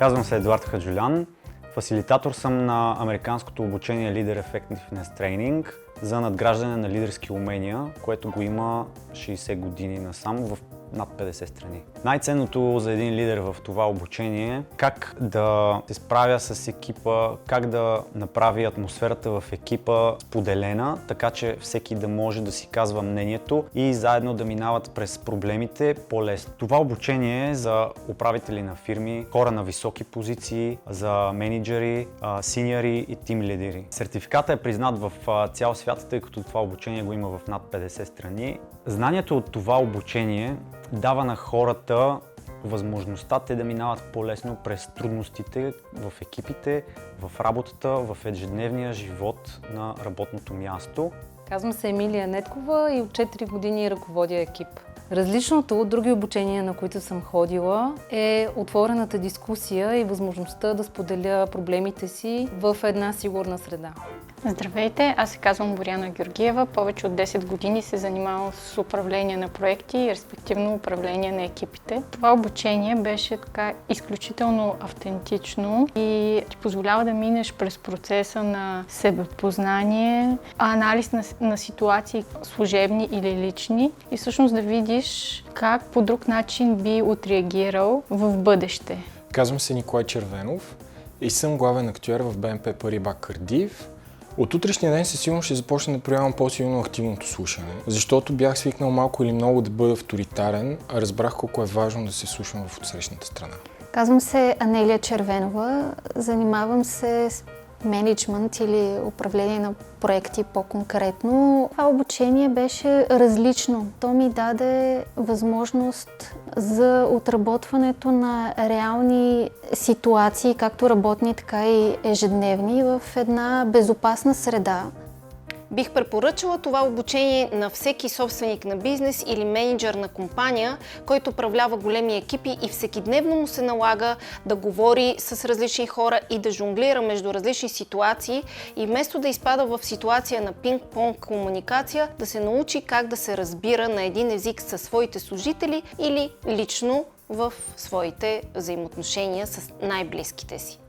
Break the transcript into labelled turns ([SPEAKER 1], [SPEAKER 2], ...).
[SPEAKER 1] Казвам се Едуард Хаджулян. Фасилитатор съм на американското обучение Leader Effectiveness Training за надграждане на лидерски умения, което го има 60 години насам в над 50 страни. Най-ценното за един лидер в това обучение е как да се справя с екипа, как да направи атмосферата в екипа споделена, така че всеки да може да си казва мнението и заедно да минават през проблемите по-лесно. Това обучение е за управители на фирми, хора на високи позиции, за мениджъри, синьори и тим лидери. Сертификатът е признат в цял свят, тъй като това обучение го има в над 50 страни. Знанието от това обучение дава на хората възможността те да минават по-лесно през трудностите в екипите, в работата, в ежедневния живот на работното място.
[SPEAKER 2] Казвам се Емилия Неткова и от 4 години ръководя екип. Различното от други обучения, на които съм ходила, е отворената дискусия и възможността да споделя проблемите си в една сигурна среда.
[SPEAKER 3] Здравейте, аз се казвам Боряна Георгиева. Повече от 10 години се занимавам с управление на проекти и респективно управление на екипите. Това обучение беше така изключително автентично и ти позволява да минеш през процеса на себепознание, анализ на ситуации служебни или лични и всъщност да видиш как по друг начин би отреагирал в бъдеще.
[SPEAKER 4] Казвам се Николай Червенов и съм главен актюер в БНП Париба Кардиев. От утрешния ден със сигурност ще започна да проявявам по-силно активното слушане, защото бях свикнал малко или много да бъда авторитарен, а разбрах колко е важно да се слушам в отсрещната страна.
[SPEAKER 5] Казвам се Анелия Червенова, занимавам се с мениджмънт или управление на проекти по-конкретно. Това обучение беше различно. То ми даде възможност за отработването на реални ситуации, както работни, така и ежедневни, в една безопасна среда.
[SPEAKER 6] Бих препоръчала това обучение на всеки собственик на бизнес или мениджър на компания, който управлява големи екипи и всекидневно му се налага да говори с различни хора и да жонглира между различни ситуации и вместо да изпада в ситуация на пинг-понг комуникация, да се научи как да се разбира на един език със своите служители или лично в своите взаимоотношения с най-близките си.